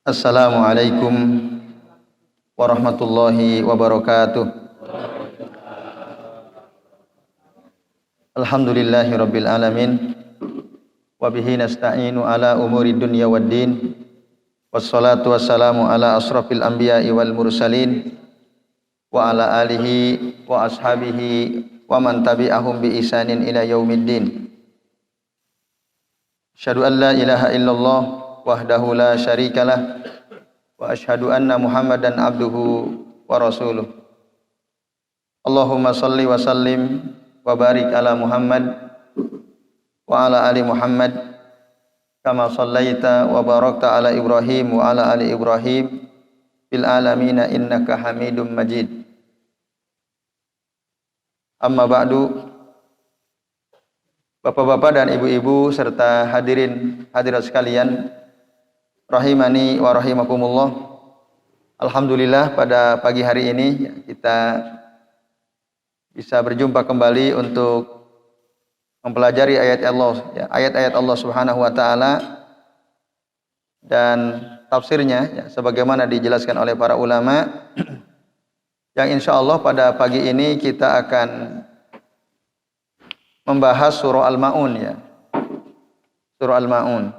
Assalamualaikum warahmatullahi wabarakatuh. Alhamdulillahi rabbil alamin. Wa bihi nasta'inu ala umuri dunya waddin. Wassalatu wassalamu ala asrafil anbiya'i wal mursalin wa ala alihi wa ashabihi wa man tabi'ahum bi ihsanin ila yaumiddin. Asyhadu an la ilaha illallah wahdahu la syarikalah wa asyhadu anna Muhammadan abduhu wa rasuluh. Allahumma salli wa sallim wa barik ala Muhammad wa ala ali Muhammad kama sallaita wa barakta ala Ibrahim wa ala ali Ibrahim fil alamin innaka Hamidum Majid. Amma ba'du. Bapak-bapak dan ibu-ibu serta hadirat sekalian, rahimani wa rahimakumullah. Alhamdulillah pada pagi hari ini kita bisa berjumpa kembali untuk mempelajari ayat-ayat Allah Subhanahu wa taala dan tafsirnya sebagaimana dijelaskan oleh para ulama. Yang insyaallah pada pagi ini kita akan membahas surah Al-Maun Surah Al-Maun.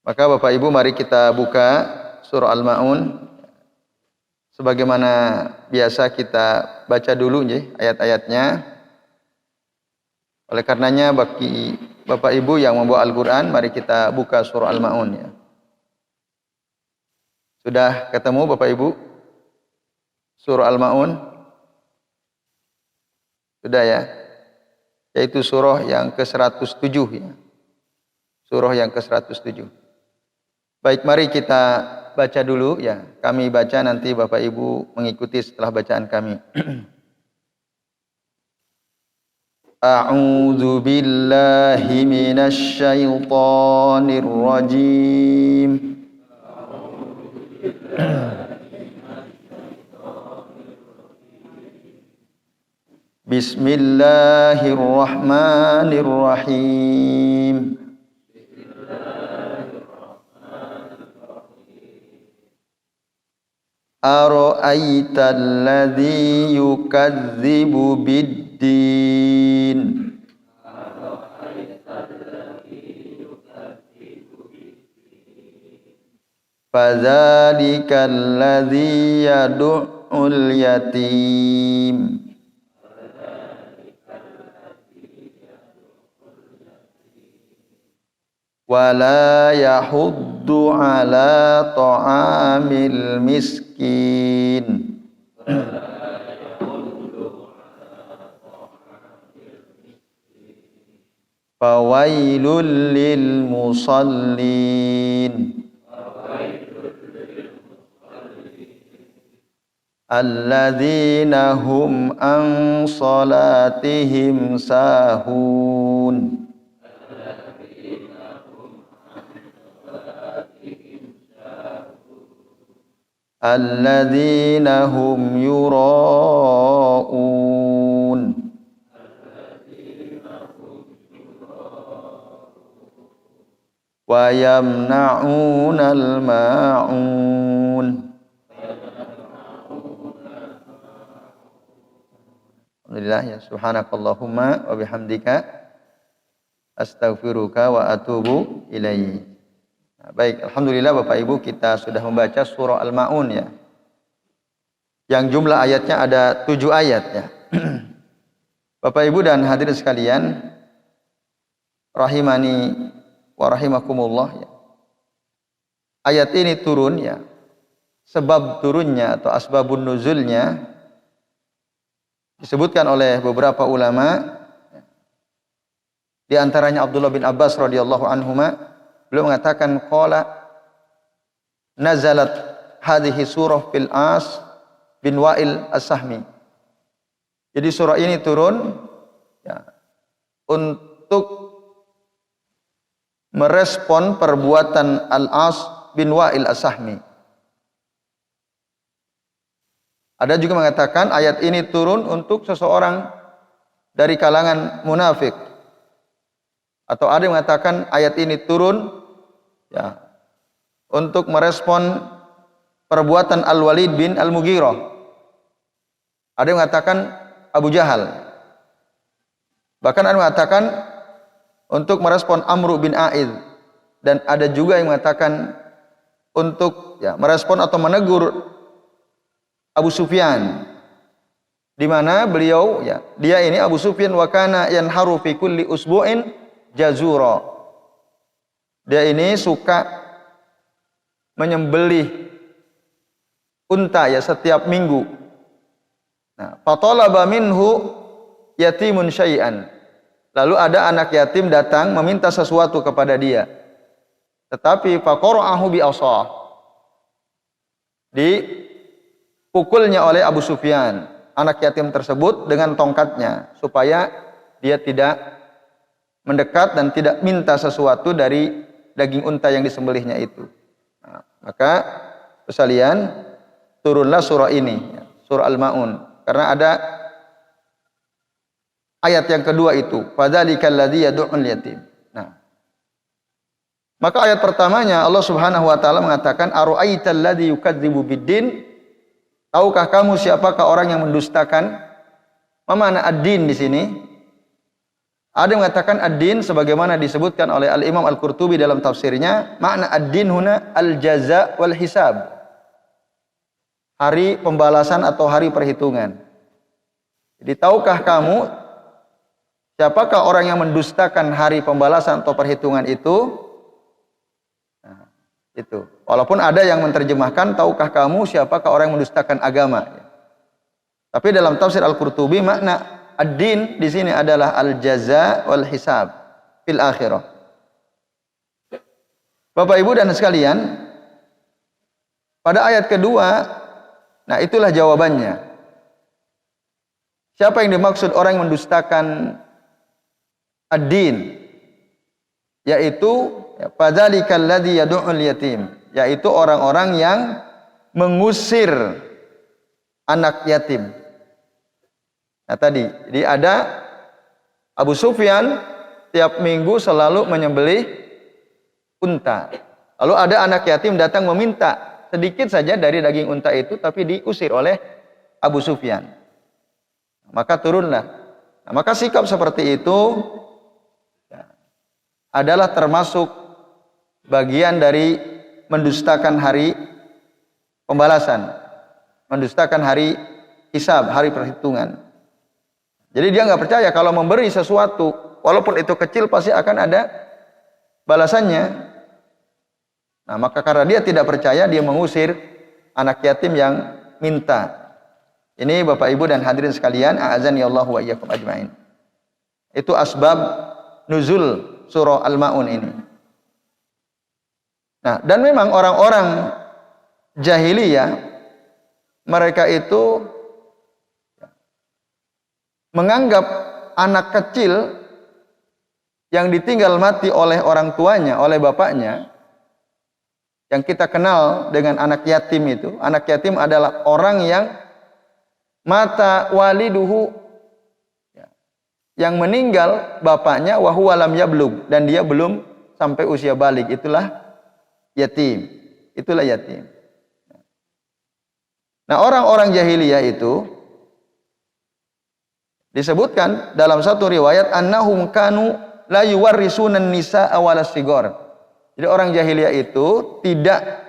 Maka Bapak Ibu mari kita buka surah Al-Maun. Sebagaimana biasa kita baca dulu ayat-ayatnya. Oleh karenanya bagi Bapak Ibu yang membawa Al-Qur'an, mari kita buka surah Al-Maun . Sudah ketemu Bapak Ibu? Surah Al-Maun? Sudah ya? Yaitu surah yang ke-107 Surah yang ke-107. Baik, mari kita baca dulu . Kami baca, nanti Bapak Ibu mengikuti setelah bacaan kami. A'udzu billahi minasy syaithanir rajim. Bismillahirrahmanirrahim. Ara'aital ladzi yukadzibu biddin. Fadzalikal ladzi yad'ul yatim. Wala yahuddu ala ta'amil miskin. Fawailul lil musallin. Alladzina hum an salatihim sahun. Alladzina hum yura'un. Wa yamna'unal ma'un. Alhamdulillah ya, subhanakallahumma wa bihamdika astaghfiruka wa atubu ilaik. Baik, alhamdulillah Bapak Ibu, kita sudah membaca surah Al-Maun Yang jumlah ayatnya ada 7 ayat Bapak Ibu dan hadirin sekalian, rahimani wa rahimakumullah Ayat ini turun sebab turunnya atau asbabun nuzulnya disebutkan oleh beberapa ulama. Di antaranya Abdullah bin Abbas radhiyallahu anhuma, beliau mengatakan qala nazalat hadhihi surah fil As bin Wa'il As-Sahmi. Jadi surah ini turun untuk merespon perbuatan Al-As bin Wa'il As-Sahmi. Ada juga mengatakan ayat ini turun untuk seseorang dari kalangan munafik. Atau ada yang mengatakan ayat ini turun untuk merespon perbuatan Al-Walid bin Al-Mughirah. Ada yang mengatakan Abu Jahal. Bahkan ada yang mengatakan untuk merespon Amr bin A'id. Dan ada juga yang mengatakan untuk merespon atau menegur Abu Sufyan, di mana beliau dia ini Abu Sufyan wa kana yanharu fi kulli usbu'in jazura. Dia ini suka menyembelih unta setiap minggu. Nah, fatalaba minhu yatimun syai'an. Lalu ada anak yatim datang meminta sesuatu kepada dia. Tetapi faqara'ahu bi asah. Dipukulnya oleh Abu Sufyan anak yatim tersebut dengan tongkatnya supaya dia tidak mendekat dan tidak minta sesuatu dari daging unta yang disembelihnya itu. Nah, maka sekalian turunlah surah ini, surah Al-Maun, karena ada ayat yang kedua itu, fadzalikal ladzi yad'ul yatim. Nah, maka ayat pertamanya Allah Subhanahu wa taala mengatakan ara'aital ladzi yukadzibu biddin. Tahukah kamu siapakah orang yang mendustakan? Mana ad-din di sini? Ada yang mengatakan ad-din sebagaimana disebutkan oleh Al-Imam Al-Qurtubi dalam tafsirnya, makna ad-din huna al-jaza wal hisab. Hari pembalasan atau hari perhitungan. Jadi tahukah kamu siapakah orang yang mendustakan hari pembalasan atau perhitungan itu? Nah, itu. Walaupun ada yang menerjemahkan tahukah kamu siapakah orang yang mendustakan agama. Tapi dalam tafsir Al-Qurtubi makna ad-din di sini adalah al-jaza wal hisab fil akhirah. Bapak Ibu dan sekalian, pada ayat kedua, nah itulah jawabannya. Siapa yang dimaksud orang yang mendustakan ad-din? Yaitu fadzalikal ladzi yad'ul yatim, yaitu orang-orang yang mengusir anak yatim. Nah tadi, jadi ada Abu Sufyan tiap minggu selalu menyembelih unta. Lalu ada anak yatim datang meminta sedikit saja dari daging unta itu, tapi diusir oleh Abu Sufyan. Maka turunlah. Nah, maka sikap seperti itu adalah termasuk bagian dari mendustakan hari pembalasan, mendustakan hari hisab, hari perhitungan. Jadi dia nggak percaya kalau memberi sesuatu, walaupun itu kecil pasti akan ada balasannya. Nah, maka karena dia tidak percaya, dia mengusir anak yatim yang minta. Ini Bapak Ibu dan hadirin sekalian, a'azani Allah wa iyyakum ajmain. Itu asbab nuzul surah Al-Maun ini. Nah, dan memang orang-orang jahiliyah mereka itu menganggap anak kecil yang ditinggal mati oleh orang tuanya, oleh bapaknya, yang kita kenal dengan anak yatim itu. Anak yatim adalah orang yang mata waliduhu, yang meninggal bapaknya wa huwa lam yablug, dan dia belum sampai usia balik. Itulah yatim. Itulah yatim. Nah, orang-orang jahiliyah itu disebutkan dalam satu riwayat annahum kanu la yuwarrisunan nisaa walas sigor. Jadi orang jahiliyah itu tidak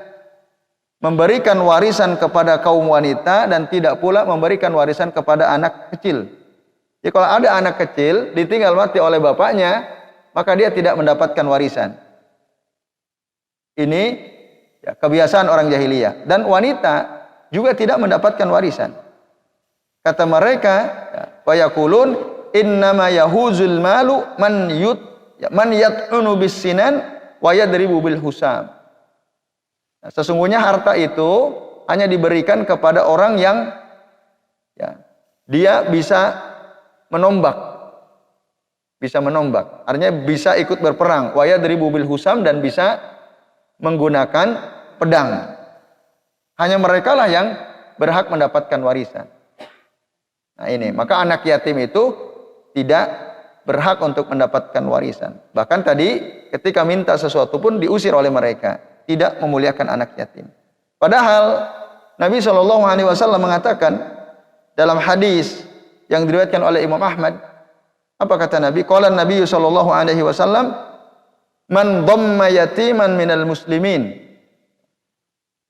memberikan warisan kepada kaum wanita dan tidak pula memberikan warisan kepada anak kecil. Jadi kalau ada anak kecil ditinggal mati oleh bapaknya, maka dia tidak mendapatkan warisan. Ini kebiasaan orang jahiliyah. Dan wanita juga tidak mendapatkan warisan. Kata mereka, fayaqulun innama yahuzul malu man yat'unu bis sinan wa yadribu bil husam. Nah, sesungguhnya harta itu hanya diberikan kepada orang yang dia bisa menombak. Bisa menombak. Artinya bisa ikut berperang. Wa yadribu bil husam, dan bisa menggunakan pedang. Hanya mereka lah yang berhak mendapatkan warisan. Nah ini, maka anak yatim itu tidak berhak untuk mendapatkan warisan. Bahkan tadi ketika minta sesuatu pun diusir oleh mereka. tidak memuliakan anak yatim. Padahal Nabi SAW mengatakan dalam hadis yang diriwayatkan oleh Imam Ahmad, apa kata Nabi? Qala Nabi SAW, man dhamma yatiman minal muslimin.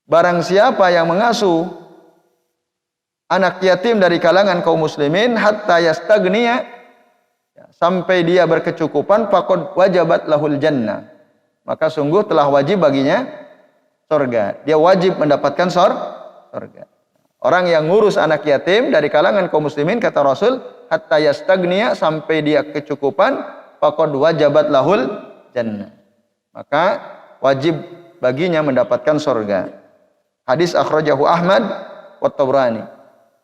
Barang siapa yang mengasuh anak yatim dari kalangan kaum muslimin hatta yastagniya, sampai dia berkecukupan, faqad wajabat lahul jannah, maka sungguh telah wajib baginya surga. Dia wajib mendapatkan surga. Orang yang ngurus anak yatim dari kalangan kaum muslimin, kata Rasul, hatta yastagniya, sampai dia kecukupan, faqad wajabat lahul jannah, maka wajib baginya mendapatkan surga. Hadis akhrajahu Ahmad wa Tabrani.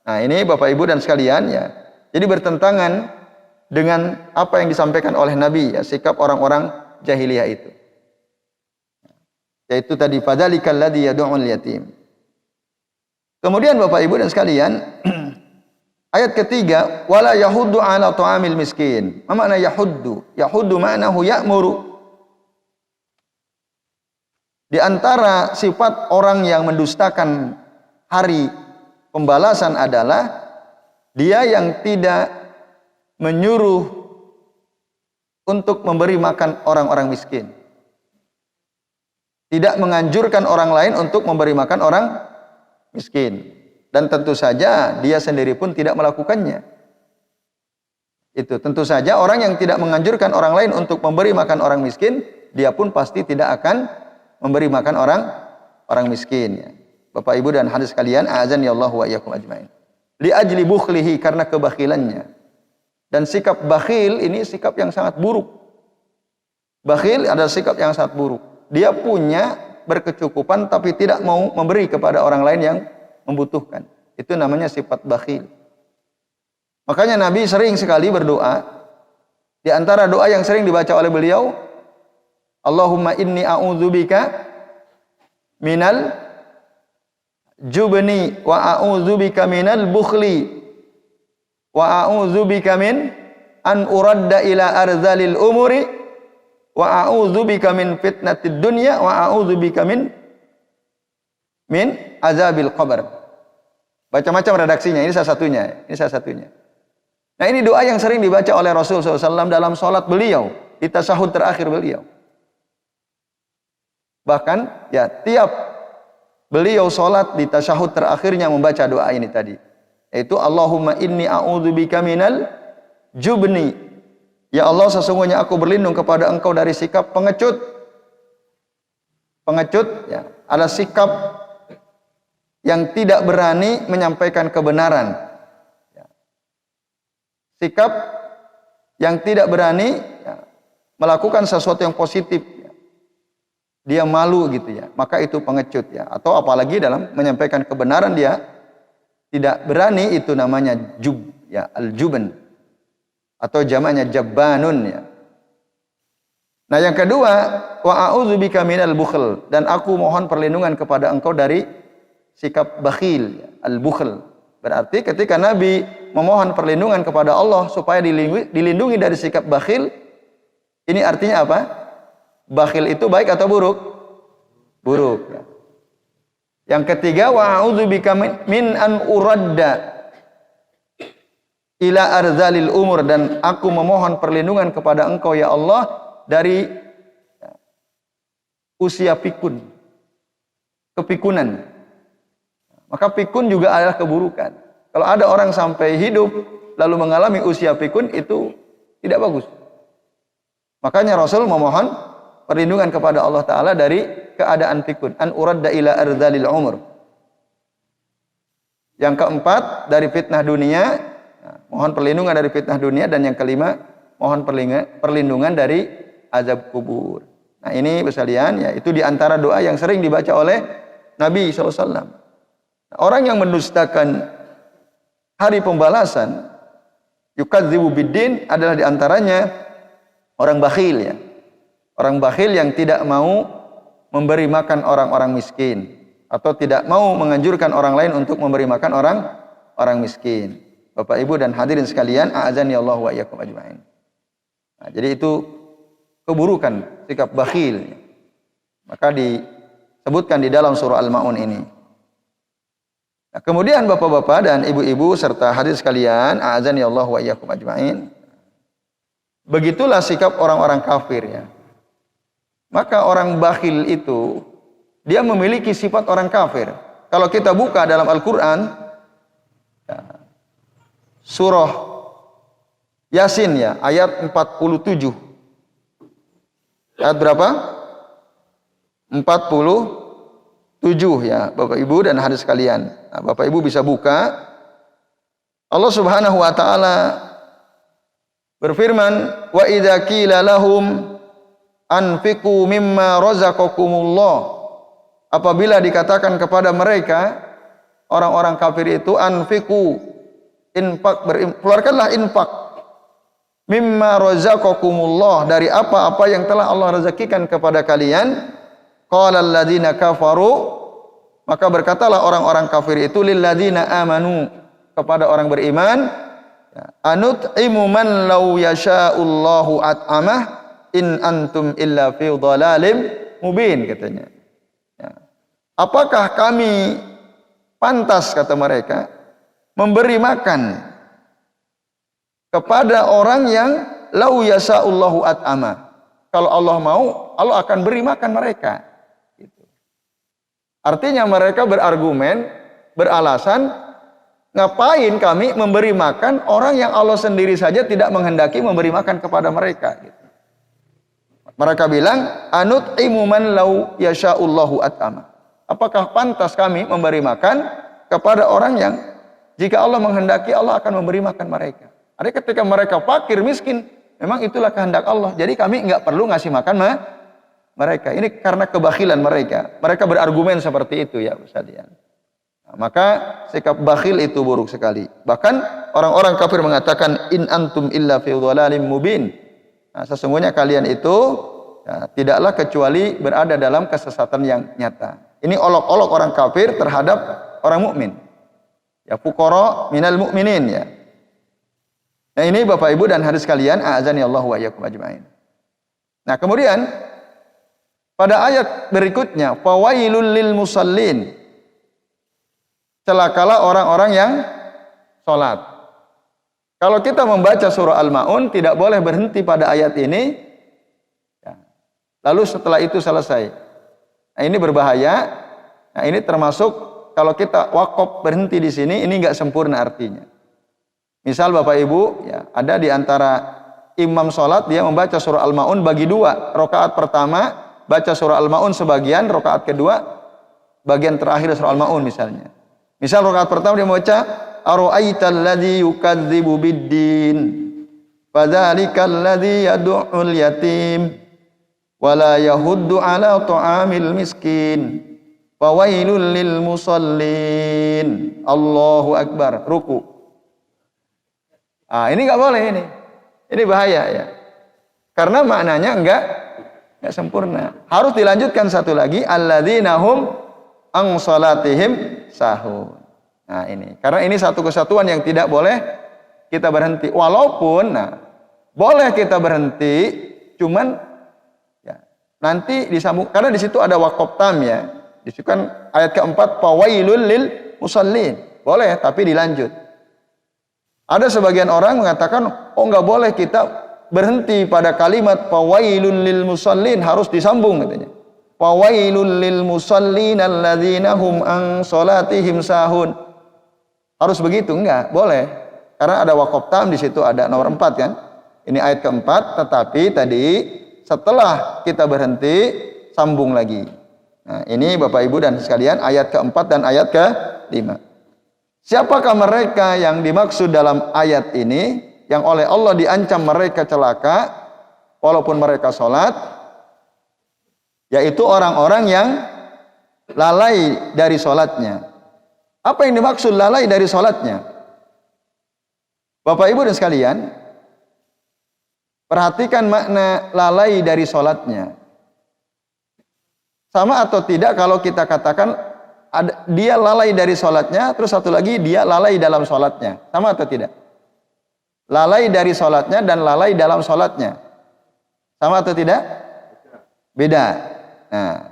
Nah, ini Bapak Ibu dan sekalian ya. Jadi bertentangan dengan apa yang disampaikan oleh Nabi, ya, sikap orang-orang jahiliyah itu. Yaitu tadi fadzalikal ladzi yad'ul yatim. Kemudian Bapak Ibu dan sekalian, ayat ketiga, wala yahuddu ala ta'amil miskin. Apa makna yahuddu? Yahuddu ma'nahu ya'muru. Di antara sifat orang yang mendustakan hari pembalasan adalah dia yang tidak menyuruh untuk memberi makan orang-orang miskin. Tidak menganjurkan orang lain untuk memberi makan orang miskin, dan tentu saja dia sendiri pun tidak melakukannya. Itu tentu saja orang yang tidak menganjurkan orang lain untuk memberi makan orang miskin, dia pun pasti tidak akan memberi makan orang miskin. Bapak Ibu dan hadirin sekalian, azan ya Allah wa iyyakum ajmain. Li ajli bukhlihi, karena kebakhilannya. Dan sikap bakhil ini sikap yang sangat buruk. Bakhil adalah sikap yang sangat buruk. Dia punya berkecukupan tapi tidak mau memberi kepada orang lain yang membutuhkan. Itu namanya sifat bakhil. Makanya Nabi sering sekali berdoa. Di antara doa yang sering dibaca oleh beliau, Allahumma inni a'udzubika minal jubni wa a'udzubika minal bukhli wa a'udzubika min an uradda ila arzalil umuri wa a'udzubika min fitnatid dunya wa a'udzubika min azabil qabr. Macam-macam redaksinya, ini salah satunya. Nah, ini doa yang sering dibaca oleh Rasul SAW dalam salat beliau, di tasyahud terakhir beliau. Bahkan ya tiap beliau salat di tasyahud terakhirnya membaca doa ini tadi, yaitu Allahumma inni a'udzubika minal jubni. Ya Allah, sesungguhnya aku berlindung kepada Engkau dari sikap pengecut. Pengecut ya, adalah sikap yang tidak berani menyampaikan kebenaran. Ya. Sikap yang tidak berani ya, melakukan sesuatu yang positif. Ya. Dia malu gitu ya, maka itu pengecut ya. Atau apalagi dalam menyampaikan kebenaran dia tidak berani, itu namanya jub ya, al-juban. Atau jamaknya jabbanun ya. Nah, yang kedua, wa a'udzubika minal bukhl, dan aku mohon perlindungan kepada Engkau dari sikap bakhil, ya, al-bukhl. Berarti ketika Nabi memohon perlindungan kepada Allah supaya dilindungi dari sikap bakhil, ini artinya apa? Bakhil itu baik atau buruk? Buruk ya. Yang ketiga, wa a'udzubika min an uradda ila arzalil umur, dan aku memohon perlindungan kepada Engkau ya Allah dari usia pikun, kepikunan. Maka pikun juga adalah keburukan. Kalau ada orang sampai hidup lalu mengalami usia pikun, itu tidak bagus. Makanya Rasul memohon perlindungan kepada Allah Ta'ala dari keadaan pikun. An uradda ila arzalil umur. Yang keempat, dari fitnah dunia. Mohon perlindungan dari fitnah dunia. Dan yang kelima, mohon perlindungan dari azab kubur. Nah, ini sekalian ya, itu diantara doa yang sering dibaca oleh Nabi SAW. Orang yang mendustakan hari pembalasan, yukadzibu biddin, adalah diantaranya orang bakhil ya. Orang bakhil yang tidak mau memberi makan orang-orang miskin, atau tidak mau menganjurkan orang lain untuk memberi makan orang miskin. Bapak Ibu dan hadirin sekalian, a'azani Allah wa iyyakum ajma'in. Nah, jadi itu keburukan sikap bakhil. Maka sebutkan di dalam surah Al-Maun ini. Nah, kemudian bapak-bapak dan ibu-ibu serta hadirin sekalian, a'azani Allah wa iyyakum ajmain. Begitulah sikap orang-orang kafir ya. Maka orang bakhil itu dia memiliki sifat orang kafir. Kalau kita buka dalam Al-Qur'an surah Yasin ya, ayat 47. Ayat berapa? 47 ya, Bapak Ibu dan hadirin sekalian. Nah, Bapak Ibu bisa buka. Allah Subhanahu wa taala berfirman, "Wa idza qila lahum anfiqu mimma razaqakumullah." Apabila dikatakan kepada mereka orang-orang kafir itu, anfiqu, infak, keluarkanlah infak, mimma razaqakumullah, dari apa-apa yang telah Allah rezekikan kepada kalian. Qala alladziina kafaru, maka berkatalah orang-orang kafir itu, lil ladziina amanu, kepada orang beriman, anut'imu man law yasha'ullahu at'amah in antum illa fi dhalalim mubin, katanya. Apakah kami pantas, kata mereka, memberi makan kepada orang yang lau yasa'ullahu at'ama, kalau Allah mau, Allah akan beri makan mereka. Gitu. Artinya mereka berargumen, beralasan, ngapain kami memberi makan orang yang Allah sendiri saja tidak menghendaki memberi makan kepada mereka. Gitu. Mereka bilang, anut'imu man lau yasa'ullahu at'ama. Apakah pantas kami memberi makan kepada orang yang jika Allah menghendaki, Allah akan memberi makan mereka. Ada ketika mereka fakir, miskin, memang itulah kehendak Allah. Jadi kami nggak perlu ngasih makan mereka. Ini karena kebakhilan mereka. Mereka berargumen seperti itu ya Ustaz ya. Nah, maka sikap bakhil itu buruk sekali. Bahkan orang-orang kafir mengatakan, in antum illa fi dhalalim mubin. Nah, sesungguhnya kalian itu ya, tidaklah kecuali berada dalam kesesatan yang nyata. Ini olok-olok orang kafir terhadap orang mukmin. Ya, fuqara minal mu'minin ya. Nah, ini Bapak Ibu dan hadirin sekalian, a'azani Allah wa iyyakum ajmain. Nah, kemudian pada ayat berikutnya, fawailul lil musallin. Celakalah orang-orang yang salat. Kalau kita membaca surah Al-Maun tidak boleh berhenti pada ayat ini. Ya. Lalu setelah itu selesai. Nah, ini berbahaya. Nah, ini termasuk kalau kita wakaf berhenti di sini, ini enggak sempurna artinya. Misal Bapak Ibu, ya, ada di antara imam sholat, dia membaca surah Al-Maun bagi dua. Rakaat pertama, baca surah Al-Maun sebagian, rakaat kedua, bagian terakhir surah Al-Maun misalnya. Misal rakaat pertama dia membaca, Ara'aital ladzi yukadzibu biddin, fadzalikal ladzi yad'ul yatim, wala yahuddu ala ta'amil miskin, fawailul lil musallin. Allahu Akbar, ruku. Ini nggak boleh ini. Ini bahaya ya. Karena maknanya enggak sempurna. Harus dilanjutkan satu lagi, alladzina hum an salatihim sahun. Nah, ini. Karena ini satu kesatuan yang tidak boleh kita berhenti. Walaupun boleh kita berhenti, cuman ya, nanti disambung karena di situ ada waqaf tam ya. Di situ kan ayat keempat, fawailul lil musallin. Boleh, tapi dilanjut. Ada sebagian orang mengatakan, oh nggak boleh kita berhenti pada kalimat fawailul lil musallin, harus disambung katanya. Fawailul lil musallin alladzina hum an salatihim sahun. Harus begitu? Enggak, boleh. Karena ada waqaf tam di situ, ada nomor 4 kan. Ini ayat keempat, tetapi tadi setelah kita berhenti sambung lagi. Nah, ini Bapak Ibu dan sekalian ayat keempat dan ayat ke-5. Siapakah mereka yang dimaksud dalam ayat ini yang oleh Allah diancam mereka celaka walaupun mereka sholat? Yaitu orang-orang yang lalai dari sholatnya. Apa yang dimaksud lalai dari sholatnya? Bapak Ibu dan sekalian, perhatikan makna lalai dari sholatnya. Sama atau tidak kalau kita katakan dia lalai dari sholatnya, terus satu lagi dia lalai dalam sholatnya. Sama atau tidak? Lalai dari sholatnya dan lalai dalam sholatnya. Sama atau tidak? Beda. Nah,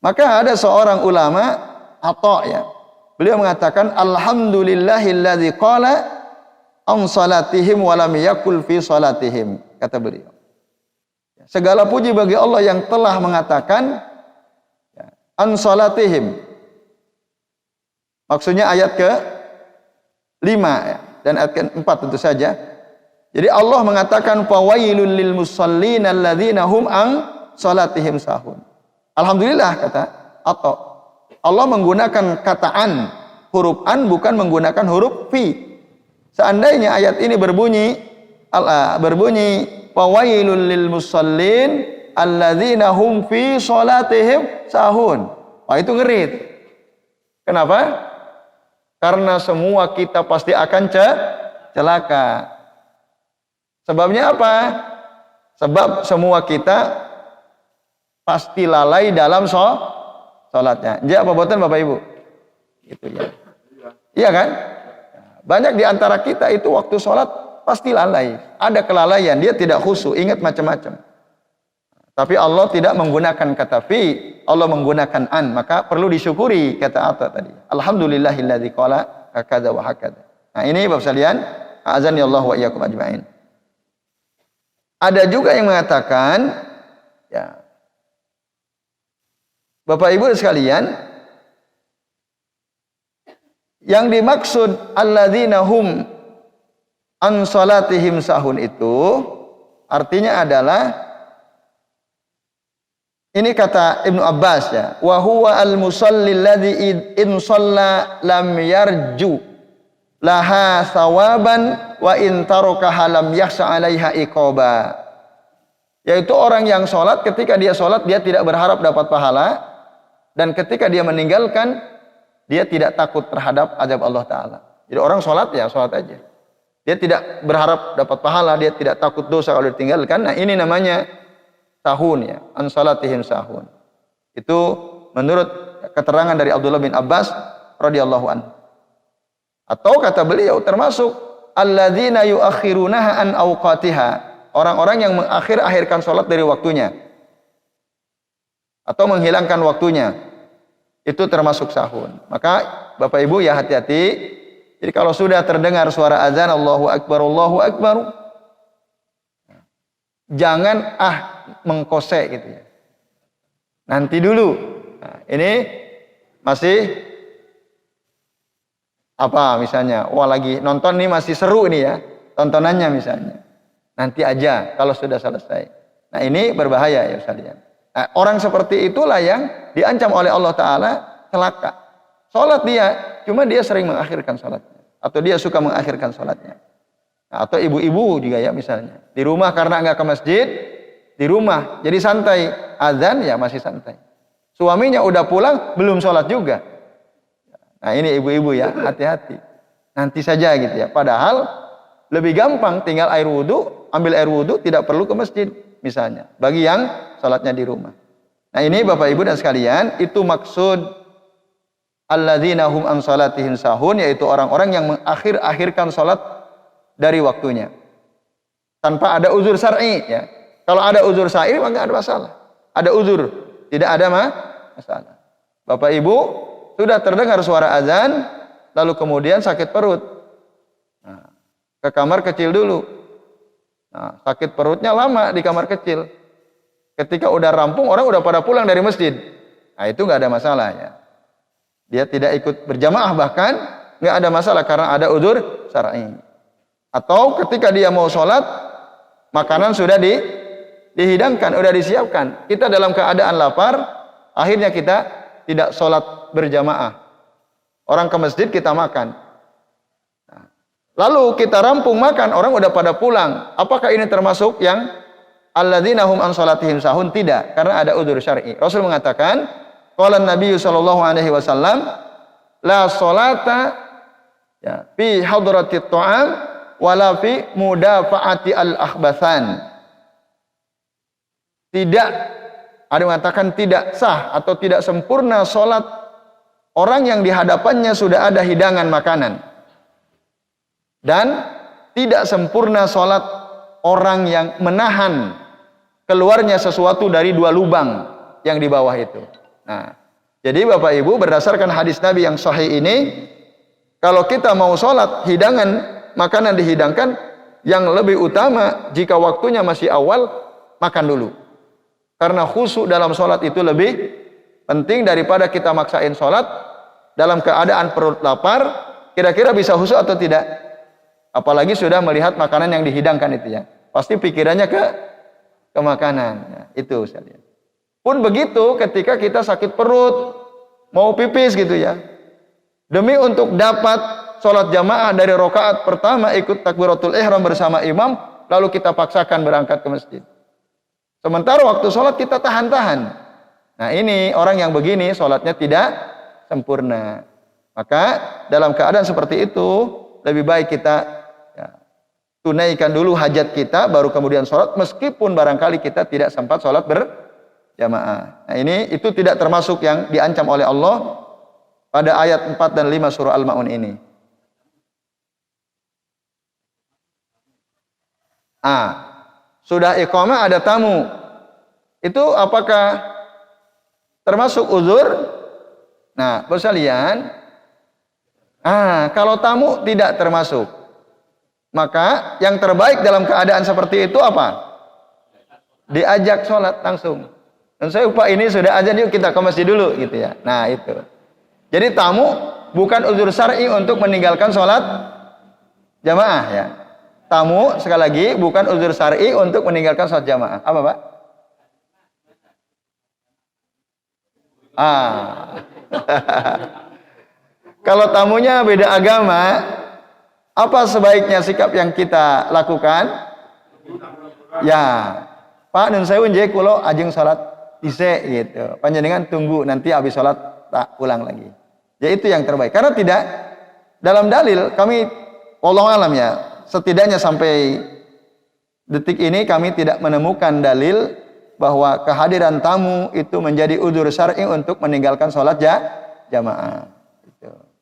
Maka ada seorang ulama Atha ya. Beliau mengatakan alhamdulillahilladzi qala an salatihim wa lam yakul fi salatihim, kata beliau. Segala puji bagi Allah yang telah mengatakan ya, an salatihim. Maksudnya ayat ke-5 ya, dan ayat ke-4 tentu saja. Jadi Allah mengatakan fawailul lil musallin alladzina hum an salatihim sahun. Alhamdulillah, kata Atha. Allah menggunakan kata an, huruf an, bukan menggunakan huruf fi. Seandainya ayat ini berbunyi fawailul lil musallin alladzina hum fi salatihim sahun. Wah, itu ngeri. Kenapa? Karena semua kita pasti akan celaka. Sebabnya apa? Sebab semua kita pasti lalai dalam sholatnya. Iya apa boten Bapak Ibu? Itu ya. Iya kan? Banyak di antara kita itu waktu sholat pasti lalai. Ada kelalaian, dia tidak khusyuk, ingat macam-macam. Tapi Allah tidak menggunakan kata fi, Allah menggunakan an, maka perlu disyukuri, kata Atha tadi. Alhamdulillahilladzi qala hakadza wa hakadza. Nah, ini Bapak sekalian, azani Allah wa iyyakum ajmain. Ada juga yang mengatakan ya, Bapak Ibu sekalian, yang dimaksud alladzina hum an salatihim sahun itu artinya adalah, ini kata Ibnu Abbas ya, wa huwa al musalli alladzi in shalla lam yarju laha sawaban wa in tarakaha lam yakhsha 'alaiha iqaba. Yaitu orang yang sholat, ketika dia sholat dia tidak berharap dapat pahala, dan ketika dia meninggalkan dia tidak takut terhadap azab Allah Ta'ala. Jadi orang sholat ya sholat aja, dia tidak berharap dapat pahala, dia tidak takut dosa kalau ditinggalkan. Nah, ini namanya sahun ya, an salatihim sahun. Itu menurut keterangan dari Abdullah bin Abbas radhiyallahu anhu. Atau kata beliau termasuk alladzina yuakhirunaha an awqatiha, orang-orang yang mengakhir-akhirkan sholat dari waktunya atau menghilangkan waktunya, itu termasuk sahun. Maka Bapak Ibu ya hati-hati. Jadi kalau sudah terdengar suara azan Allahu Akbar, jangan mengkose gitu ya. Nanti dulu. Nah, ini masih apa misalnya? Wah, lagi nonton nih, masih seru nih ya tontonannya misalnya. Nanti aja kalau sudah selesai. Nah, ini berbahaya ya sekalian. Nah, orang seperti itulah yang diancam oleh Allah Ta'ala celaka. Sholat dia, cuma dia sering mengakhirkan sholatnya. Atau dia suka mengakhirkan sholatnya. Nah, atau ibu-ibu juga ya misalnya. Di rumah karena nggak ke masjid, di rumah jadi santai. Azan ya masih santai. Suaminya udah pulang, belum sholat juga. Nah, ini ibu-ibu ya, hati-hati. Nanti saja gitu ya. Padahal lebih gampang tinggal air wudhu, ambil air wudhu, tidak perlu ke masjid. Misalnya, bagi yang salatnya di rumah. Nah, ini Bapak Ibu dan sekalian, itu maksud alladzina hum an salatihim sahun, yaitu orang-orang yang mengakhir-akhirkan salat dari waktunya tanpa ada uzur syar'i ya. Kalau ada uzur syar'i maka ada masalah. Ada uzur, tidak ada masalah. Bapak Ibu sudah terdengar suara azan, lalu kemudian sakit perut. Nah, ke kamar kecil dulu. Nah, sakit perutnya lama di kamar kecil. Ketika udah rampung, orang udah pada pulang dari masjid. Nah, itu nggak ada masalah ya. Dia tidak ikut berjamaah, bahkan nggak ada masalah karena ada uzur syar'i. Atau ketika dia mau sholat, makanan sudah dihidangkan, sudah disiapkan. Kita dalam keadaan lapar, akhirnya kita tidak sholat berjamaah. Orang ke masjid, kita makan. Lalu kita rampung makan, orang udah pada pulang. Apakah ini termasuk yang alladzina hum an salatihim sahun? Tidak, karena ada udzur syar'i. Rasul mengatakan, qala Nabi sallallahu alaihi wasallam, la salata ya fi hadratit ta'am wala fi mudafa'ati al-akhbathan. Tidak, ada yang mengatakan tidak sah atau tidak sempurna salat orang yang di hadapannya sudah ada hidangan makanan. Dan tidak sempurna sholat orang yang menahan keluarnya sesuatu dari dua lubang yang di bawah itu. Nah, jadi Bapak Ibu berdasarkan hadis Nabi yang sahih ini, kalau kita mau sholat, hidangan, makanan dihidangkan, yang lebih utama jika waktunya masih awal, makan dulu. Karena khusyuk dalam sholat itu lebih penting daripada kita maksain sholat dalam keadaan perut lapar, kira-kira bisa khusyuk atau tidak? Apalagi sudah melihat makanan yang dihidangkan itu ya. Pasti pikirannya ke makanan. Ya, itu saya lihat. Pun begitu ketika kita sakit perut, mau pipis gitu ya. Demi untuk dapat sholat jamaah dari rakaat pertama ikut takbiratul ihram bersama imam, lalu kita paksakan berangkat ke masjid. Sementara waktu sholat kita tahan-tahan. Nah ini orang yang begini sholatnya tidak sempurna. Maka dalam keadaan seperti itu lebih baik kita tunaikan dulu hajat kita, baru kemudian sholat, meskipun barangkali kita tidak sempat sholat berjamaah. Nah ini itu tidak termasuk yang diancam oleh Allah pada ayat 4 dan 5 surah Al-Ma'un ini. Sudah iqamah ada tamu. Itu apakah termasuk uzur? Nah, sekalian, kalau tamu tidak termasuk. Maka yang terbaik dalam keadaan seperti itu apa? Diajak sholat langsung. Dan saya lupa ini sudah azan, yuk kita ke masjid dulu gitu ya. Nah itu. Jadi tamu bukan uzur syar'i untuk meninggalkan sholat jamaah ya. Tamu sekali lagi bukan uzur syar'i untuk meninggalkan sholat jamaah. Apa Pak? Kalau tamunya beda agama, apa sebaiknya sikap yang kita lakukan? Ya, Pak nun sewu nje kulo ajeng salat isya gitu. Panjenengan tunggu nanti habis salat tak pulang lagi. Ya itu yang terbaik. Karena tidak dalam dalil kami wallahu alam ya, setidaknya sampai detik ini kami tidak menemukan dalil bahwa kehadiran tamu itu menjadi udzur syar'i untuk meninggalkan salat jamaah.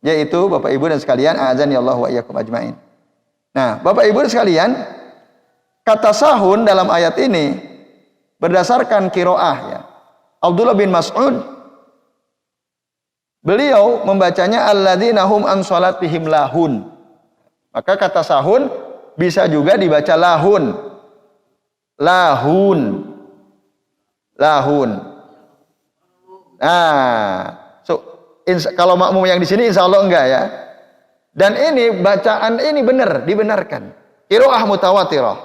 Yaitu Bapak Ibu dan sekalian, azani Allah wa iyyakum ajmain. Nah, Bapak Ibu dan sekalian, kata sahun dalam ayat ini berdasarkan qiraah ya. Abdullah bin Mas'ud beliau membacanya alladzina hum an shalatihim lahun. Maka kata sahun bisa juga dibaca lahun. Lahun. Lahun. Kalau makmum yang di sini insya Allah enggak ya. Dan ini bacaan ini benar, dibenarkan. Qiraah mutawatirah.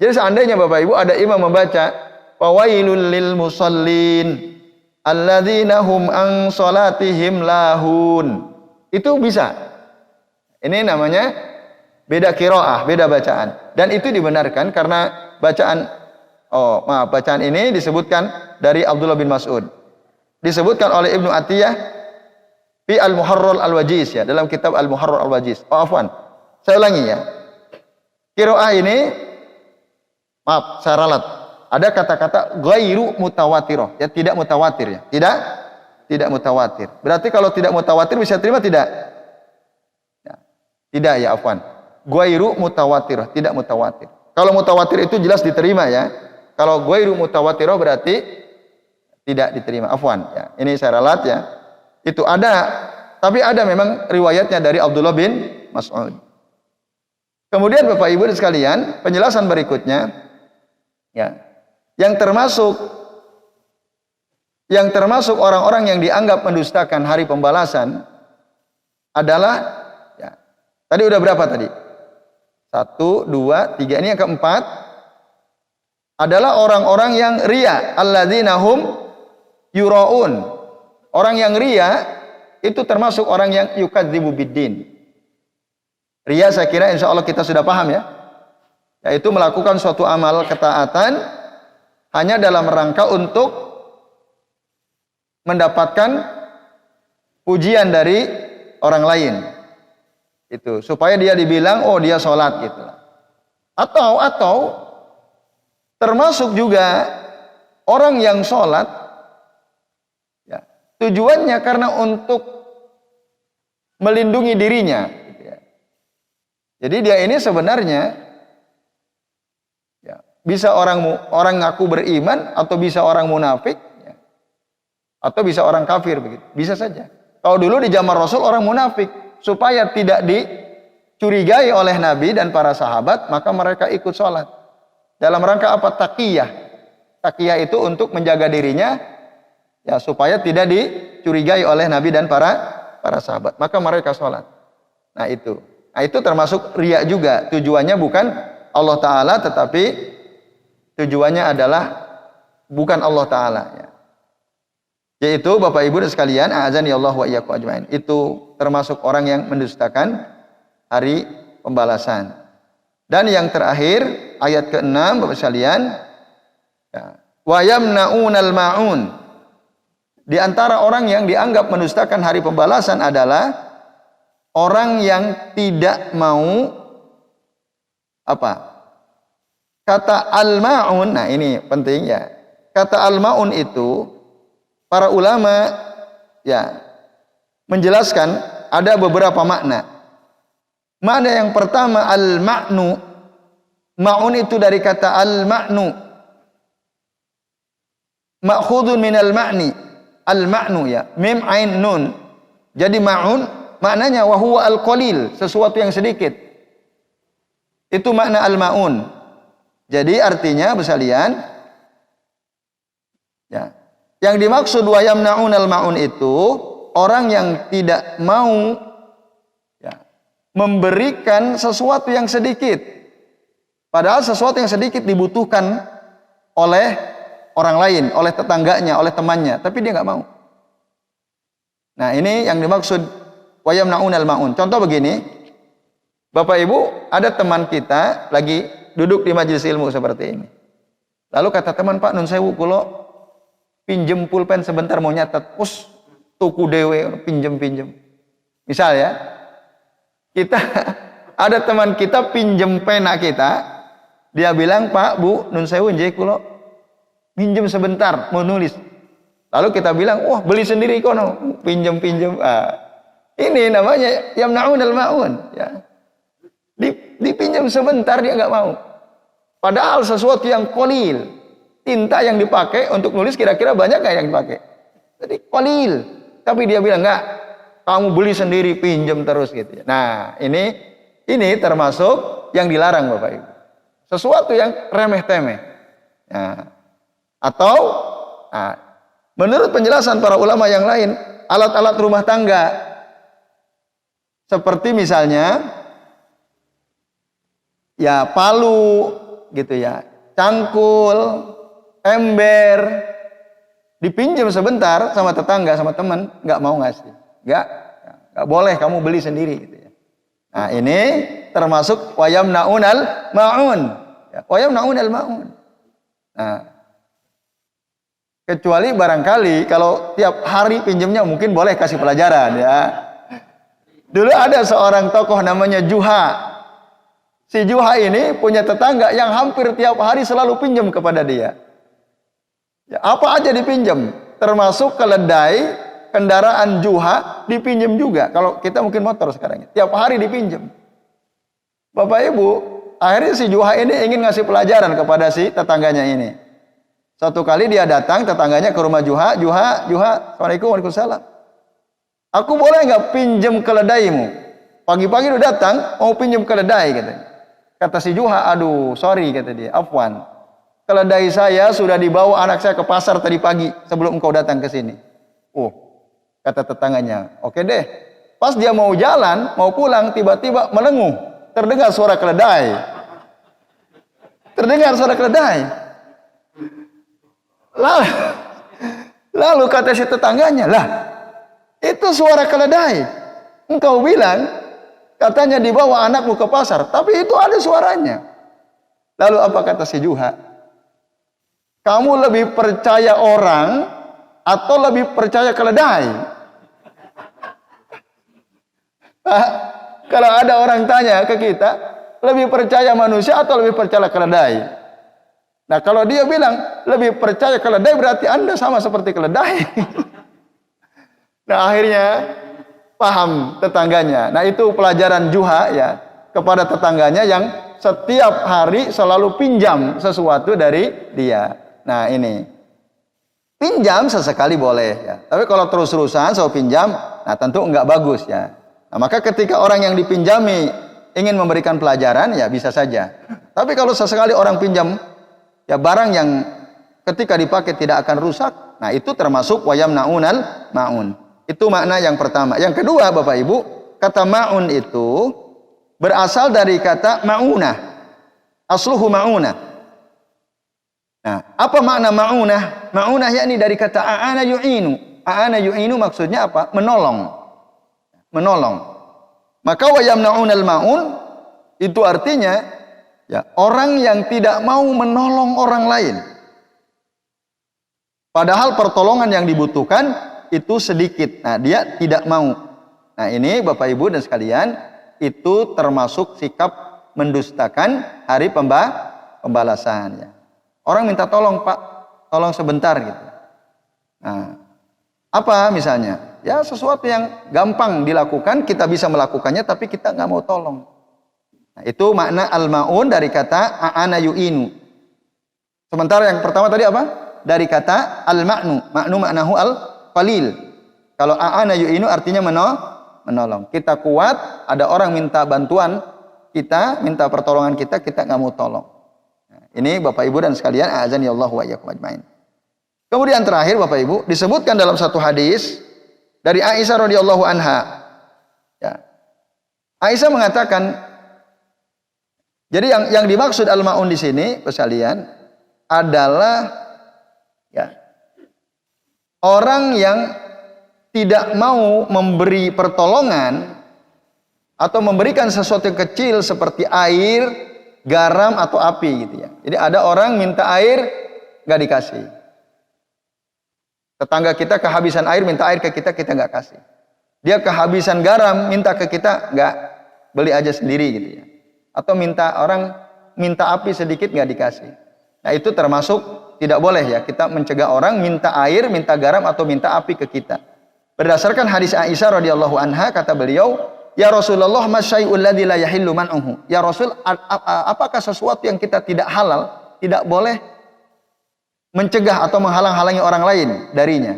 Jadi seandainya Bapak Ibu ada imam membaca fawailul lil musallin alladzina hum an salatihim lahun. Itu bisa. Ini namanya beda qiraah, beda bacaan. Dan itu dibenarkan karena bacaan ini disebutkan dari Abdullah bin Mas'ud. Disebutkan oleh Ibnu Atiyah fi Al-Muharrar Al-Wajiz ya, dalam kitab Al-Muharrar Al-Wajiz. Afwan. Saya ulangi ya. Qiraah ini saya ralat. Ada kata-kata ghairu mutawatirah, ya tidak mutawatir ya. Tidak mutawatir. Berarti kalau tidak mutawatir bisa terima tidak? Ya. Tidak ya, afwan. Ghairu mutawatirah, tidak mutawatir. Kalau mutawatir itu jelas diterima ya. Kalau ghairu mutawatirah berarti tidak diterima. Afwan ya. Ini saya ralat ya. Itu ada, tapi ada memang riwayatnya dari Abdullah bin Mas'ud. Kemudian Bapak Ibu sekalian, penjelasan berikutnya ya. Yang termasuk orang-orang yang dianggap mendustakan hari pembalasan adalah ya. Tadi udah berapa tadi? 1, 2, 3. Ini yang keempat adalah orang-orang yang riya, alladzina hum yuraun. Orang yang riya itu termasuk orang yang yukadzibu biddin. Riya saya kira insya Allah kita sudah paham ya. Yaitu melakukan suatu amal ketaatan hanya dalam rangka untuk mendapatkan pujian dari orang lain. Itu supaya dia dibilang oh dia sholat gitu. Atau termasuk juga orang yang sholat tujuannya karena untuk melindungi dirinya. Jadi dia ini sebenarnya ya, bisa orang ngaku beriman atau bisa orang munafik. Ya. Atau bisa orang kafir begitu. Bisa saja. Kalau dulu di zaman Rasul orang munafik, supaya tidak dicurigai oleh Nabi dan para sahabat, maka mereka ikut sholat. Dalam rangka apa? Taqiyah. Taqiyah itu untuk menjaga dirinya, ya, supaya tidak dicurigai oleh Nabi dan para sahabat. Maka mereka sholat. Nah itu termasuk riya juga. Tujuannya bukan Allah Ta'ala, tetapi tujuannya adalah bukan Allah Ta'ala, ya. Yaitu Bapak Ibu dan sekalian, a'azani Allah wa iyyakum ajmain. Itu termasuk orang yang mendustakan hari pembalasan. Dan yang terakhir, ayat ke-6 Bapak sekalian, ya, wa yamna'unal ma'un. Di antara orang yang dianggap mendustakan hari pembalasan adalah orang yang tidak mau apa? Kata al-ma'un, nah ini penting ya. Kata al-ma'un itu para ulama ya menjelaskan ada beberapa makna. Makna yang pertama al-ma'nu. Ma'un itu dari kata al-ma'nu. Ma'khudun minal ma'ni. Al-ma'nu ya. Mim ain nun. Jadi ma'un maknanya wa huwa al-qalil, sesuatu yang sedikit. Itu makna al-ma'un. Jadi artinya besalian ya. Yang dimaksud wa yamna'unal ma'un itu orang yang tidak mau ya, memberikan sesuatu yang sedikit. Padahal sesuatu yang sedikit dibutuhkan oleh orang lain, oleh tetangganya, oleh temannya, tapi dia nggak mau. Nah, ini yang dimaksud wa yamna'unal ma'un. Contoh begini, Bapak Ibu, ada teman kita lagi duduk di majelis ilmu seperti ini. Lalu kata teman, Pak, nun sewu kulo pinjem pulpen sebentar mau nyatet, us tuku dewe pinjem. Misal ya, kita ada teman kita pinjem pena kita, dia bilang, Pak, Bu, nun sewu nje kulo pinjem sebentar mau nulis. Lalu kita bilang, wah beli sendiri kono, pinjem. Ini namanya yamna'unal ma'un. Ya. Dipinjam sebentar dia nggak mau. Padahal sesuatu yang qalil, tinta yang dipakai untuk nulis kira-kira banyak nggak yang dipakai? Jadi qalil. Tapi dia bilang nggak, kamu beli sendiri, pinjam terus gitu. Nah ini termasuk yang dilarang Bapak Ibu. Sesuatu yang remeh-temeh. Nah, atau menurut penjelasan para ulama yang lain, alat-alat rumah tangga seperti misalnya ya palu gitu ya, cangkul, ember, dipinjam sebentar sama tetangga, sama teman, nggak mau ngasih, nggak boleh, kamu beli sendiri gitu ya. Nah ini termasuk wa yamna'unal ma'un, wa yamna'unal ma'un. Nah, kecuali barangkali kalau tiap hari pinjamnya mungkin boleh kasih pelajaran ya. Dulu ada seorang tokoh namanya Juha. Si Juha ini punya tetangga yang hampir tiap hari selalu pinjam kepada dia. Ya, apa aja dipinjam, termasuk keledai, kendaraan Juha dipinjam juga. Kalau kita mungkin motor sekarang, tiap hari dipinjam. Bapak Ibu, akhirnya si Juha ini ingin ngasih pelajaran kepada si tetangganya ini. Suatu kali dia datang, tetangganya ke rumah Juha, Assalamualaikum, waalaikumsalam. Aku boleh nggak pinjam keledaimu? Pagi-pagi udah datang, mau pinjam keledai katanya. Kata si Juha, aduh, sorry kata dia, afwan. Keledai saya sudah dibawa anak saya ke pasar tadi pagi sebelum engkau datang ke sini. Oh, kata tetangganya, oke deh. Pas dia mau jalan, mau pulang, tiba-tiba melenguh. Terdengar suara keledai. Lalu kata si tetangganya, lah, itu suara keledai. Engkau bilang, katanya dibawa anakmu ke pasar, tapi itu ada suaranya. Lalu apa kata si Juha? Kamu lebih percaya orang atau lebih percaya keledai? Kalau ada orang tanya ke kita, lebih percaya manusia atau lebih percaya keledai? Nah kalau dia bilang lebih percaya keledai, berarti Anda sama seperti keledai. Nah akhirnya paham tetangganya. Nah itu pelajaran Juha ya kepada tetangganya yang setiap hari selalu pinjam sesuatu dari dia. Nah ini. Pinjam sesekali boleh ya. Tapi kalau terus-terusan saya pinjam, nah tentu enggak bagus ya. Nah, maka ketika orang yang dipinjami ingin memberikan pelajaran ya bisa saja. Tapi kalau sesekali orang pinjam ya barang yang ketika dipakai tidak akan rusak, nah itu termasuk wayamnaunal maun. Itu makna yang pertama. Yang kedua, Bapak Ibu, kata maun itu berasal dari kata maunah. Asluhu maunah. Nah, apa makna ma'unah? Ma'unah yakni dari kata a'ana yu'inu. A'ana yu'inu maksudnya apa? Menolong. Menolong. Maka wa yamna'unal ma'un itu artinya ya, orang yang tidak mau menolong orang lain. Padahal pertolongan yang dibutuhkan itu sedikit. Nah, dia tidak mau. Nah, ini Bapak Ibu dan sekalian, itu termasuk sikap mendustakan hari pembalasan ya. Orang minta tolong, Pak, tolong sebentar gitu. Nah, apa misalnya? Ya sesuatu yang gampang dilakukan, kita bisa melakukannya, tapi kita nggak mau tolong. Nah, itu makna al-ma'un dari kata a'ana yu'inu. Sementara yang pertama tadi apa? Dari kata al-ma'nu. Ma'nu maknahu al-qalil. Kalau a'ana yu'inu artinya menolong. Kita kuat, ada orang minta bantuan, kita minta pertolongan kita nggak mau tolong. Ini Bapak Ibu dan sekalian, a'azani Allah wa iyyakum ajmain. Kemudian terakhir Bapak Ibu, disebutkan dalam satu hadis dari Aisyah radhiyallahu anha. Ya. Aisyah mengatakan, jadi yang dimaksud al-maun di sini, sekalian, adalah ya, orang yang tidak mau memberi pertolongan atau memberikan sesuatu yang kecil seperti air, garam atau api gitu ya. Jadi ada orang minta air nggak dikasih. Tetangga kita kehabisan air minta air ke kita nggak kasih. Dia kehabisan garam minta ke kita nggak, beli aja sendiri gitu ya. Atau orang minta api sedikit nggak dikasih. Nah itu termasuk tidak boleh ya kita mencegah orang minta air, minta garam atau minta api ke kita. Berdasarkan hadis Aisyah radhiyallahu anha kata beliau, ya Rasulullah masyai'ul ladzi la yahillu man'uhu. Ya Rasul, apakah sesuatu yang kita tidak halal, tidak boleh mencegah atau menghalang-halangi orang lain darinya?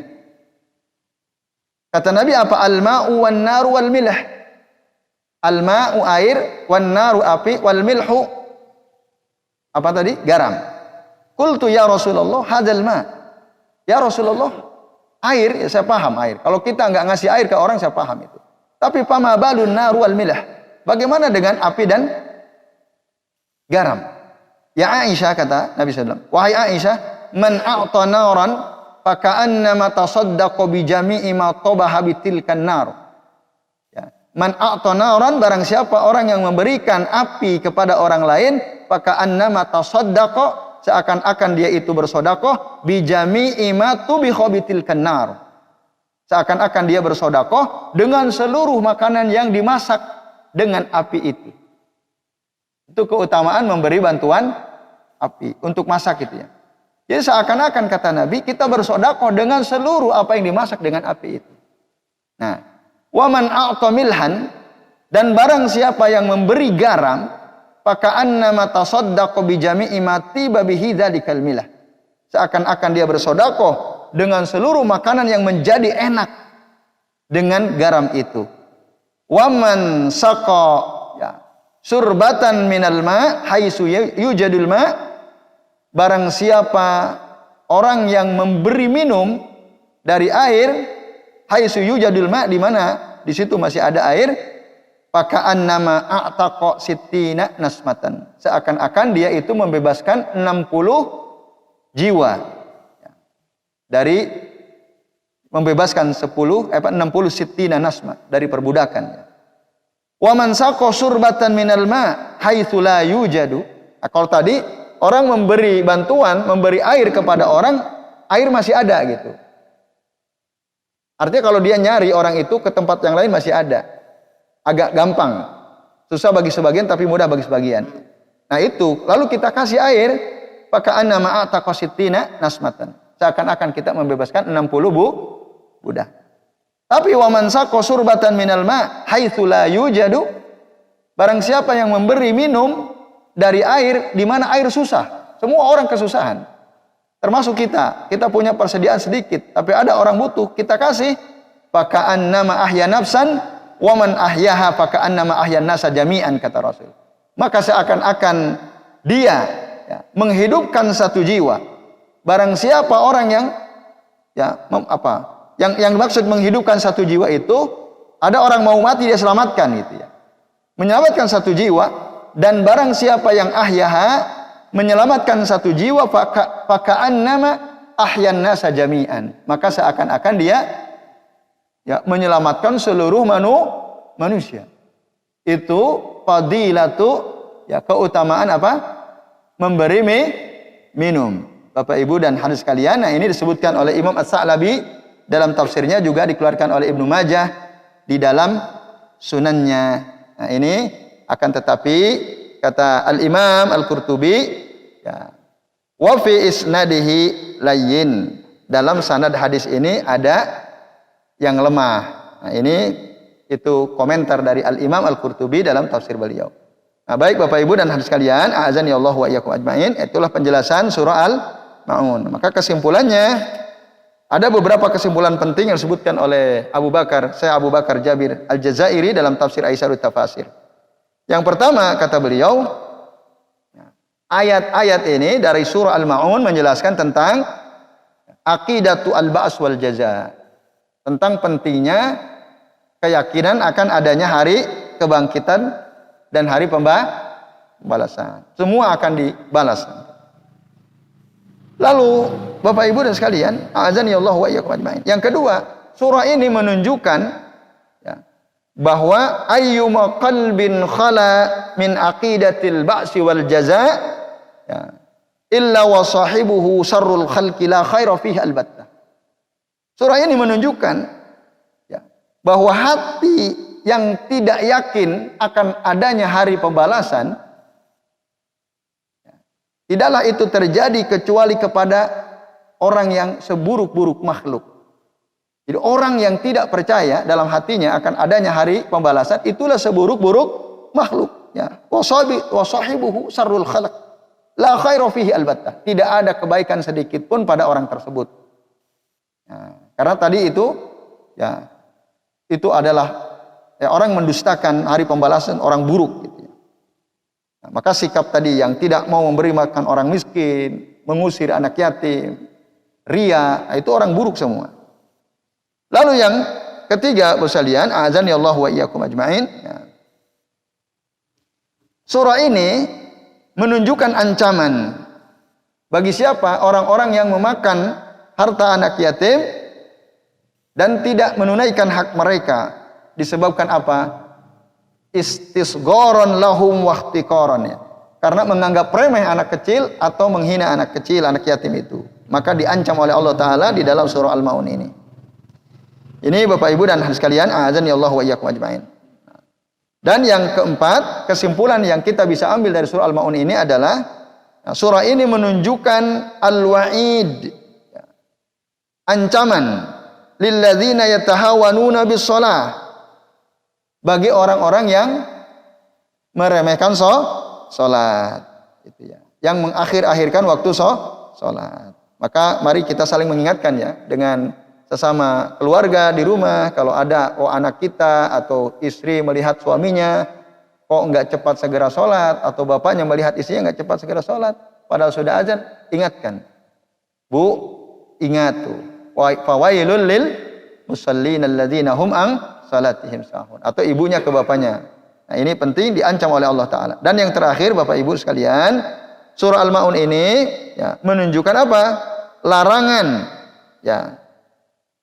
Kata Nabi apa? Al-ma'u wan naru wal milh. Al-ma'u air, wan naru api, wal milhu apa tadi? Garam. Qultu ya Rasulullah hadzal ma. Ya Rasulullah, air, ya saya paham air. Kalau kita enggak ngasih air ke orang saya paham itu. Tapi fama balun naru wal milah. Bagaimana dengan api dan garam? Ya Aisyah, kata Nabi SAW, wahai Aisyah, man a'ta naran faka'annama tasaddaqa bi jami'i ma tabaha bitilkan nar. Ya. Man a'ta naran, barang siapa orang yang memberikan api kepada orang lain, faka'annama tasaddaqa, seakan-akan dia itu bersedekah bi jami'i ma tubiha bitilkan nar. Seakan-akan dia bersedekah dengan seluruh makanan yang dimasak dengan api itu. Itu keutamaan memberi bantuan api untuk masak itu ya. Jadi seakan-akan kata Nabi, kita bersedekah dengan seluruh apa yang dimasak dengan api itu. Nah, waman a'ta milhan, dan barang siapa yang memberi garam, faka'annama tasaddaqa bi jami'i ma tiba bihi dzalikal milah. Seakan-akan dia bersedekah dengan seluruh makanan yang menjadi enak dengan garam itu. Waman saqa ya, surbatan minal ma haitsu yujadul ma, barang siapa orang yang memberi minum dari air, haitsu yujadul ma, di mana di situ masih ada air, faka'annama a'taqa sittina nasmatan, seakan-akan dia itu membebaskan 60 jiwa. Dari membebaskan 60 sittina nasma dari perbudakan. Wa man saqa surbatan minal ma haitsu la yujadu. Kalau tadi orang memberi bantuan, memberi air kepada orang, air masih ada gitu. Artinya kalau dia nyari orang itu ke tempat yang lain masih ada. Agak gampang. Susah bagi sebagian tapi mudah bagi sebagian. Nah itu, lalu kita kasih air, faka'anna ma'ataqa sittina nasmatan. Seakan-akan kita membebaskan 60 budak. Tapi wa man saqa surbatan minal ma haitsu la yujadu, barang siapa yang memberi minum dari air di mana air susah. Semua orang kesusahan. Termasuk kita punya persediaan sedikit, tapi ada orang butuh, kita kasih. Faka'annama ahya nafsan wa man ahyaha faka'annama ahyan nasa jami'an, kata Rasul. Maka seakan-akan dia menghidupkan satu jiwa. Barang siapa orang yang yang maksud menghidupkan satu jiwa itu, ada orang mau mati dia selamatkan gitu ya. Menyelamatkan satu jiwa, dan barang siapa yang ahyaha, menyelamatkan satu jiwa, faka'annama ahyan nasa jami'an, maka seakan-akan dia menyelamatkan seluruh manusia. Itu fadilatu, keutamaan apa? Memberi minum. Bapak Ibu dan hadirin sekalian, nah ini disebutkan oleh Imam As-Sa'labi dalam tafsirnya, juga dikeluarkan oleh Ibnu Majah di dalam sunannya. Nah ini akan tetapi kata Al-Imam Al-Qurtubi, wa fi isnadihi layyin, dalam sanad hadis ini ada yang lemah. Nah ini itu komentar dari Al-Imam Al-Qurtubi dalam tafsir beliau. Nah baik Bapak Ibu dan hadirin sekalian, a'azani Allah wa iyyakum ajmain, itulah penjelasan surah Al-Ma'un. Maka kesimpulannya, ada beberapa kesimpulan penting yang disebutkan oleh Abu Bakar Jabir Al-Jazairi dalam tafsir Aisyarut Tafasir. Yang pertama, kata beliau, ayat-ayat ini dari surah Al-Ma'un menjelaskan tentang aqidatu al-ba's wal jaza, tentang pentingnya keyakinan akan adanya hari kebangkitan dan hari pembalasan. Semua akan dibalas. Lalu Bapak Ibu dan sekalian, a'azani Allah wa iyyakum ajmain. Yang kedua, surah ini menunjukkan bahwa ayyuma qalbin khala min aqidatil ba'si wal jaza illa wa sahibuhu syarrul khalqi la khaira fihi albattah. Surah ini menunjukkan bahwa hati yang tidak yakin akan adanya hari pembalasan, tidaklah itu terjadi kecuali kepada orang yang seburuk-buruk makhluk. Jadi orang yang tidak percaya dalam hatinya akan adanya hari pembalasan, itulah seburuk-buruk makhluk. Wa sahibuhu syarrul khalq la khaira fihi albattah. Tidak ada kebaikan sedikit pun pada orang tersebut. Karena tadi itu adalah orang mendustakan hari pembalasan, orang buruk gitu. Maka sikap tadi yang tidak mau memberi makan orang miskin, mengusir anak yatim, ria, itu orang buruk semua. Lalu yang ketiga, sekalian, a'azani Allah wa iyyakum ajmain. Surah ini menunjukkan ancaman bagi siapa? Orang-orang yang memakan harta anak yatim dan tidak menunaikan hak mereka. Disebabkan apa? Istisghoron lahum wahtiqaron, karena menganggap remeh anak kecil atau menghina anak kecil, anak yatim itu. Maka diancam oleh Allah Ta'ala di dalam surah Al-Ma'un ini. Ini Bapak Ibu dan hadirin sekalian, a'azani Allah wa iyyakum ajmain. Dan yang keempat, kesimpulan yang kita bisa ambil dari surah Al-Ma'un ini adalah surah ini menunjukkan al-wa'id, ancaman lilladzina yatahawanuna bis-shalah, bagi orang-orang yang meremehkan salat, itu ya, yang mengakhir-akhirkan waktu salat. Maka mari kita saling mengingatkan dengan sesama keluarga di rumah, kalau ada anak kita atau istri melihat suaminya kok enggak cepat segera salat, atau bapaknya melihat istrinya enggak cepat segera salat padahal sudah azan, ingatkan. Bu, ingat tuh. Fawailul lil musallin alladzina hum salatihim sahun, atau ibunya ke bapaknya. Nah, ini penting, diancam oleh Allah Ta'ala. Dan yang terakhir Bapak Ibu sekalian, surah Al-Ma'un ini menunjukkan apa?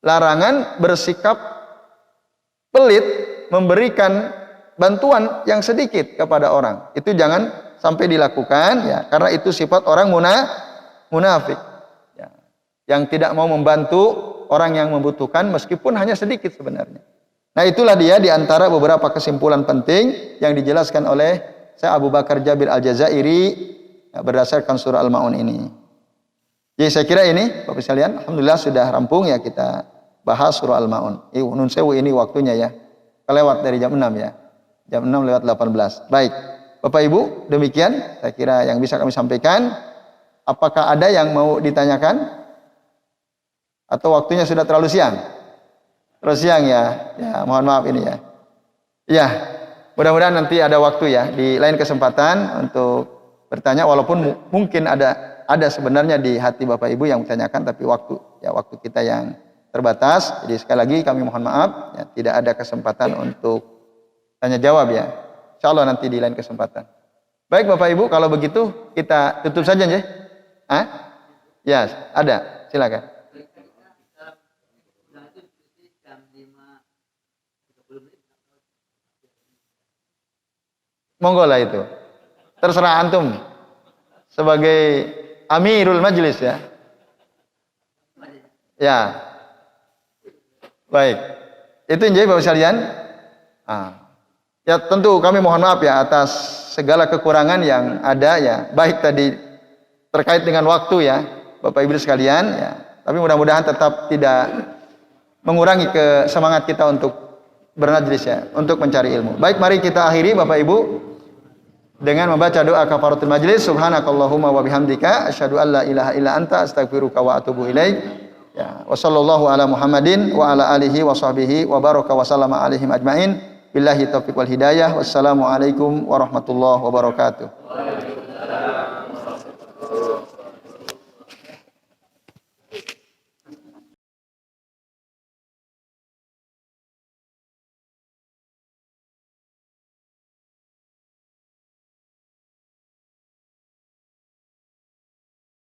Larangan bersikap pelit, memberikan bantuan yang sedikit kepada orang. Itu jangan sampai dilakukan, karena itu sifat orang munafik, yang tidak mau membantu orang yang membutuhkan meskipun hanya sedikit sebenarnya. Nah, itulah dia di antara beberapa kesimpulan penting yang dijelaskan oleh Syekh Abu Bakar Jabir Al-Jazairi berdasarkan surah Al-Ma'un ini. Jadi saya kira ini Bapak sekalian, alhamdulillah sudah rampung ya kita bahas surah Al-Ma'un. Nun sewu ini waktunya ya. Kelewat dari jam 6 ya. Jam 6 lewat 18. Baik. Bapak Ibu, demikian saya kira yang bisa kami sampaikan. Apakah ada yang mau ditanyakan? Atau waktunya sudah terlalu siang? Terlalu siang ya? Ya, mohon maaf ini ya. Ya, mudah-mudahan nanti ada waktu ya di lain kesempatan untuk bertanya, walaupun mungkin ada sebenarnya di hati Bapak Ibu yang bertanyakan, tapi waktu kita yang terbatas. Jadi sekali lagi kami mohon maaf ya, tidak ada kesempatan untuk tanya jawab ya. Insyaallah nanti di lain kesempatan. Baik Bapak Ibu, kalau begitu kita tutup saja ya. Ya, ada. Silakan. Monggo lah itu. Terserah antum. Sebagai Amirul Majlis ya. Ya. Baik. Itu injai Bapak sekalian. Ya tentu kami mohon maaf ya atas segala kekurangan yang ada ya. Baik tadi terkait dengan waktu ya, Bapak Ibu sekalian ya. Tapi mudah-mudahan tetap tidak mengurangi semangat kita untuk bermajlis ya, untuk mencari ilmu. Baik, mari kita akhiri Bapak Ibu dengan membaca doa kafaratul majlis. Subhanakallahumma wa bihamdika asyhadu an la ilaha illa anta astaghfiruka wa atubu ilaik. Ya, wa sallallahu ala Muhammadin wa ala alihi wa sahbihi wa baraka wa sallama alaihim ajmain. Billahi taufiq wal hidayah. Wassalamualaikum warahmatullahi wabarakatuh.